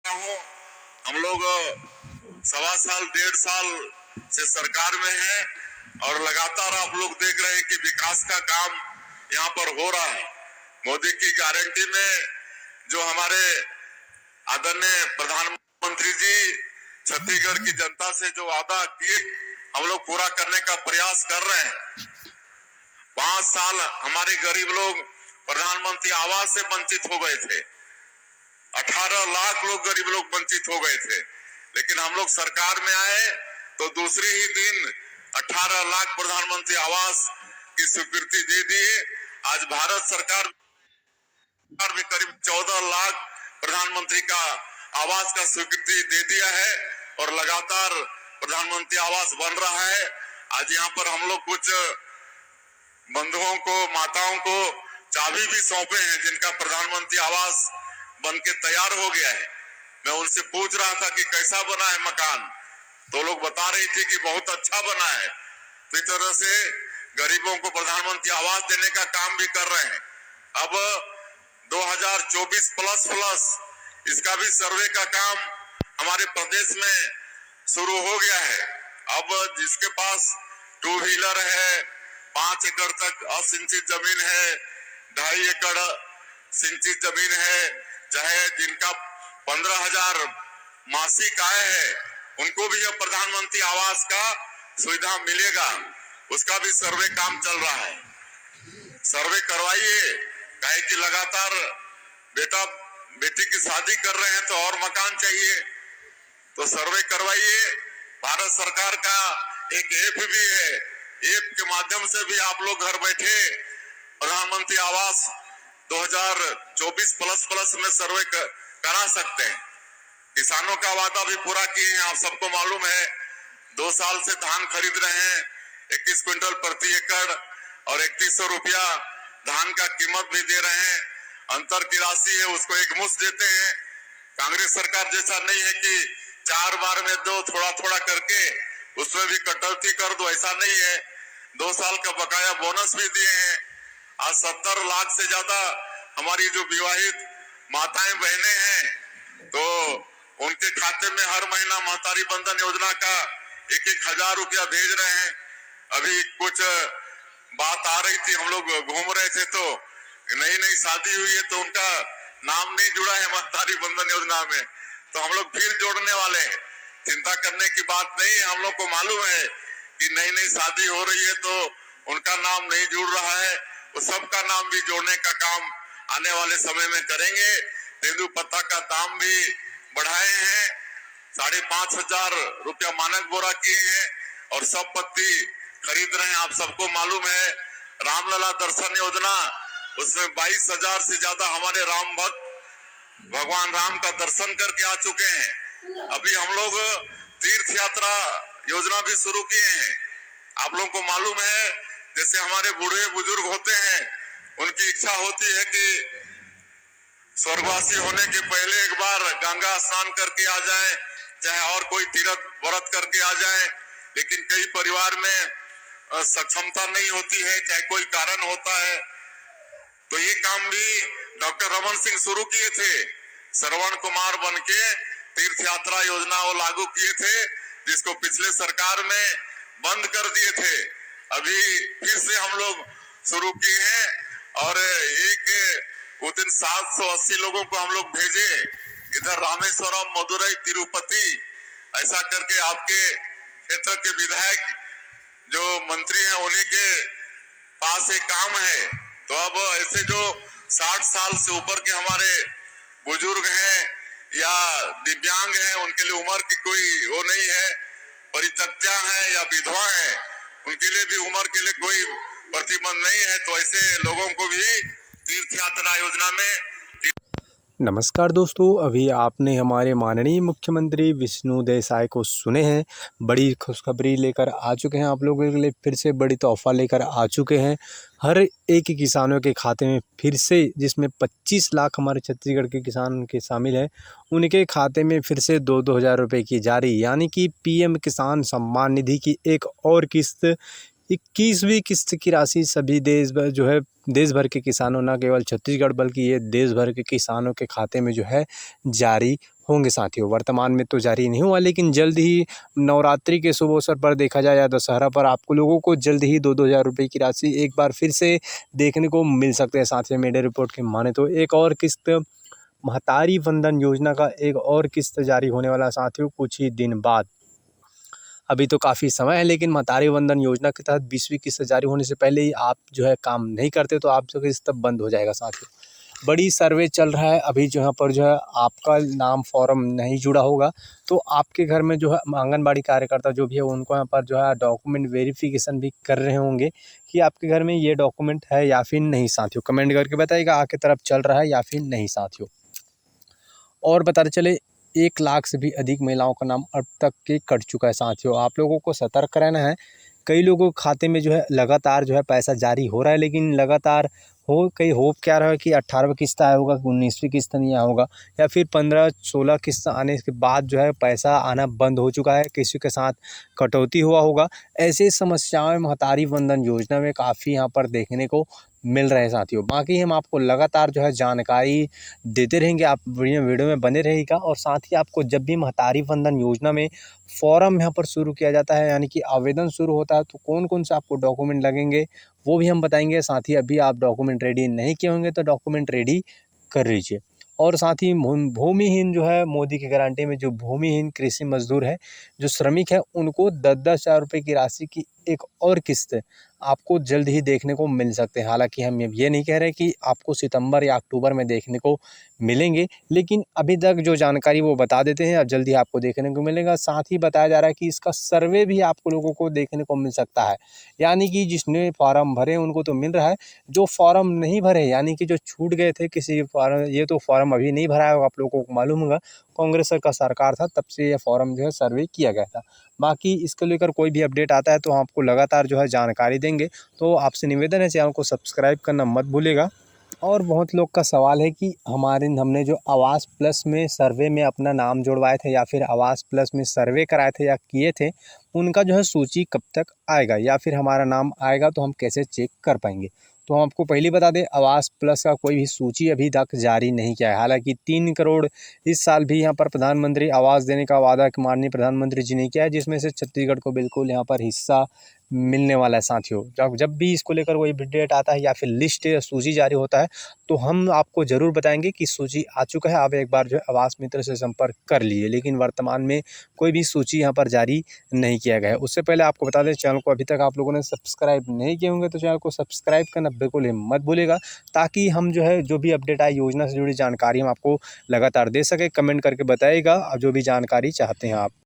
हूँ। हम लोग 1.25 साल 1.5 साल से सरकार में हैं और लगातार आप लोग देख रहे हैं कि विकास का काम यहाँ पर हो रहा है। मोदी की गारंटी में जो हमारे आदरणीय प्रधानमंत्री जी छत्तीसगढ़ की जनता से जो वादा किए हम लोग पूरा करने का प्रयास कर रहे हैं। 5 साल हमारे गरीब लोग प्रधानमंत्री आवास से वंचित हो गए थे। 18 लाख लोग गरीब लोग वंचित हो गए थे, लेकिन हम लोग सरकार में आए तो दूसरे ही दिन 18 लाख प्रधानमंत्री आवास की स्वीकृति दे दिए। आज भारत सरकार भी करीब 14 लाख प्रधानमंत्री का आवास का स्वीकृति दे दिया है और लगातार प्रधानमंत्री आवास बन रहा है। आज यहाँ पर हम लोग कुछ बंधुओं को, माताओं को चाबी भी सौंपे हैं जिनका प्रधानमंत्री आवास बन के तैयार हो गया है। मैं उनसे पूछ रहा था कि कैसा बना है मकान, तो लोग बता रही थी कि बहुत अच्छा बना है। तो इस तरह से गरीबों को प्रधानमंत्री आवास देने का काम भी कर रहे हैं। अब 2024 प्लस इसका भी सर्वे का काम हमारे प्रदेश में शुरू हो गया है। अब जिसके पास 2 व्हीलर है, 5 एकड़ तक असिंचित जमीन है, 2.5 एकड़ सिंचित जमीन है, चाहे जिनका 15,000 मासिक आय है, उनको भी अब प्रधानमंत्री आवास का सुविधा मिलेगा। उसका भी सर्वे काम चल रहा है। सर्वे करवाइए, काहे कि लगातार बेटा बेटी की शादी कर रहे हैं तो और मकान चाहिए, तो सर्वे करवाइए। भारत सरकार का एक ऐप भी है, ऐप के माध्यम से भी आप लोग घर बैठे प्रधानमंत्री आवास 2024 प्लस में सर्वे करा सकते हैं। किसानों का वादा भी पूरा किए हैं, आप सबको मालूम है। 2 साल से धान खरीद रहे हैं, 21 क्विंटल प्रति एकड़ और 3100 रुपया धान का कीमत भी दे रहे हैं। अंतर की राशि है उसको एक मुश्त देते हैं। कांग्रेस सरकार जैसा नहीं है कि 4 बार में दो, थोड़ा थोड़ा करके उसमें भी कटौती कर दो, ऐसा नहीं है। 2 साल का बकाया बोनस भी दिए हैं। आज 70 लाख से ज्यादा हमारी जो विवाहित माताएं बहनें हैं, तो उनके खाते में हर महीना महतारी बंधन योजना का 1-1 हजार रुपया भेज रहे हैं। अभी कुछ बात आ रही थी, हम लोग घूम रहे थे तो नई शादी हुई है तो उनका नाम नहीं जुड़ा है महतारी बंधन योजना में, तो हम लोग फिर जोड़ने वाले हैं। चिंता करने की बात नहीं है। हम लोग को मालूम है कि नई शादी हो रही है तो उनका नाम नहीं जुड़ रहा है, वो सबका नाम भी जोड़ने का काम आने वाले समय में करेंगे। तेंदू पत्ता का दाम भी बढ़ाए हैं, 5,500 रुपया मानक बोरा किए हैं और सब पत्ती खरीद रहे हैं। आप सबको मालूम है रामलला दर्शन योजना, उसमें 22,000 से ज्यादा हमारे राम भक्त भगवान राम का दर्शन करके आ चुके हैं। अभी हम लोग तीर्थ यात्रा योजना भी शुरू किए हैं। आप लोगों को मालूम है, जैसे हमारे बूढ़े बुजुर्ग होते हैं, उनकी इच्छा होती है कि स्वर्गवासी होने के पहले एक बार गंगा स्नान करके आ जाए, चाहे और कोई तीर्थ व्रत करके आ जाए, लेकिन कई परिवार में सक्षमता नहीं होती है, चाहे कोई कारण होता है। तो ये काम भी डॉक्टर रमन सिंह शुरू किए थे। श्रवण कुमार बन के तीर्थ यात्रा योजना वो लागू किए थे, जिसको पिछले सरकार में बंद कर दिए थे। अभी फिर से हम लोग शुरू किए हैं और उस दिन 780 लोगों को हम लोग भेजे इधर रामेश्वरम, मदुरई, तिरुपति, ऐसा करके आपके क्षेत्र के विधायक जो मंत्री हैं उन्हीं के पास एक काम है। तो अब ऐसे जो 60 साल से ऊपर के हमारे बुजुर्ग हैं या दिव्यांग हैं, उनके लिए उम्र की कोई वो नहीं है, परित्यक्ता हैं या विधवा हैं, उनके लिए भी उम्र के लिए कोई प्रतिबंध नहीं है। तो ऐसे लोगों को भी तीर्थ यात्रा योजना में। नमस्कार दोस्तों, अभी आपने हमारे माननीय मुख्यमंत्री विष्णु देसाई को सुने हैं। बड़ी खुशखबरी लेकर आ चुके हैं, आप लोगों के लिए फिर से बड़ी तोहफा लेकर आ चुके हैं। हर एक किसानों के खाते में फिर से, जिसमें 25 लाख हमारे छत्तीसगढ़ के किसान के शामिल हैं, उनके खाते में फिर से 2-2 हज़ार रुपये की जारी, यानी कि पीएम किसान सम्मान निधि की एक और किस्त, 21वीं किस्त की राशि सभी देश भर के किसानों, न केवल छत्तीसगढ़ बल्कि ये देश भर के किसानों के खाते में जो है जारी होंगे साथियों। वर्तमान में तो जारी नहीं हुआ, लेकिन जल्द ही नवरात्रि के शुभ अवसर पर देखा जाए या दशहरा पर आपको लोगों को जल्द ही 2-2 हज़ार रुपये की राशि एक बार फिर से देखने को मिल सकते हैं साथियों। मीडिया रिपोर्ट के माने तो एक और किस्त महतारी वंदन योजना का एक और किस्त जारी होने वाला है साथियों कुछ ही दिन बाद। अभी तो काफ़ी समय है, लेकिन महतारी वंदन योजना के तहत 20वीं किस्त जारी होने से पहले ही आप जो है काम नहीं करते तो आप जो किस्त बंद हो जाएगा साथियों। बड़ी सर्वे चल रहा है अभी जहाँ पर जो है आपका नाम फॉर्म नहीं जुड़ा होगा तो आपके घर में जो है आंगनबाड़ी कार्यकर्ता जो भी है उनको यहाँ पर जो है डॉक्यूमेंट वेरिफिकेशन भी कर रहे होंगे कि आपके घर में ये डॉक्यूमेंट है या फिर नहीं साथियों। कमेंट करके बताइएगा आपकी तरफ चल रहा है या फिर नहीं साथियों। और बताते चले 1 लाख से भी अधिक महिलाओं का नाम अब तक के कट चुका है साथियों। आप लोगों को सतर्क रहना है। कई लोगों के खाते में जो है लगातार जो है पैसा जारी हो रहा है, लेकिन लगातार कई होप क्या रहा है कि 18वां किस्त आया होगा, 19वीं किस्त नहीं आया होगा या फिर 15-16 किस्त आने के बाद जो है पैसा आना बंद हो चुका है, किसी के साथ कटौती हुआ होगा। ऐसी समस्याएं महतारी वंदन योजना में काफ़ी यहाँ पर देखने को मिल रहे हैं साथियों। बाकी हम आपको लगातार जो है जानकारी देते रहेंगे, आप वीडियो में बने रहिएगा। और साथ ही आपको जब भी महतारी वंदन योजना में फॉर्म यहाँ पर शुरू किया जाता है यानी कि आवेदन शुरू होता है तो कौन कौन से आपको डॉक्यूमेंट लगेंगे वो भी हम बताएंगे। साथ ही अभी आप डॉक्यूमेंट रेडी नहीं किए होंगे तो डॉक्यूमेंट रेडी कर लीजिए। और साथ ही भूमिहीन जो है मोदी की गारंटी में जो भूमिहीन कृषि मजदूर है जो श्रमिक है उनको 10-10 हज़ार रुपये की राशि की एक और किस्त आपको जल्द ही देखने को मिल सकते हैं। हालांकि हम ये नहीं कह रहे कि आपको सितंबर या अक्टूबर में देखने को मिलेंगे, लेकिन अभी तक जो जानकारी वो बता देते हैं अब जल्दी आपको देखने को मिलेगा। साथ ही बताया जा रहा है कि इसका सर्वे भी आपको लोगों को देखने को मिल सकता है, यानी कि जिसने फॉर्म भरे उनको तो मिल रहा है, जो फॉर्म नहीं भरे यानी कि जो छूट गए थे किसी फॉर्म, ये तो फॉर्म अभी नहीं भरा है, आप लोगों को मालूम होगा कांग्रेस का सरकार था तब से ये फॉर्म जो है सर्वे किया गया था। बाकी इसको लेकर कोई भी अपडेट आता है तो आपको लगातार जो है जानकारी देंगे। तो आपसे निवेदन है चैनल को सब्सक्राइब करना मत भूलिएगा। और बहुत लोग का सवाल है कि हमने जो आवास प्लस में सर्वे में अपना नाम जुड़वाए थे या फिर आवास प्लस में सर्वे कराए थे या किए थे उनका जो है सूची कब तक आएगा या फिर हमारा नाम आएगा तो हम कैसे चेक कर पाएंगे। तो हम आपको पहले बता दें आवास प्लस का कोई भी सूची अभी तक जारी नहीं किया है। हालांकि 3 करोड़ इस साल भी यहाँ पर प्रधानमंत्री आवास देने का वादा माननीय प्रधानमंत्री जी ने किया है, जिसमें से छत्तीसगढ़ को बिल्कुल यहाँ पर हिस्सा मिलने वाला है साथियों। जब भी इसको लेकर कोई अपडेट आता है या फिर लिस्ट या सूची जारी होता है तो हम आपको ज़रूर बताएंगे कि सूची आ चुका है, आप एक बार जो है आवास मित्र से संपर्क कर लीजिए। लेकिन वर्तमान में कोई भी सूची यहाँ पर जारी नहीं किया गया है। उससे पहले आपको बता दें चैनल को अभी तक आप लोगों ने सब्सक्राइब नहीं किए होंगे तो चैनल को सब्सक्राइब करना बिल्कुल मत भूलिएगा, ताकि हम जो है जो भी अपडेट आए योजना से जुड़ी जानकारी हम आपको लगातार दे सके। कमेंट करके बताइएगा जो भी जानकारी चाहते हैं आप।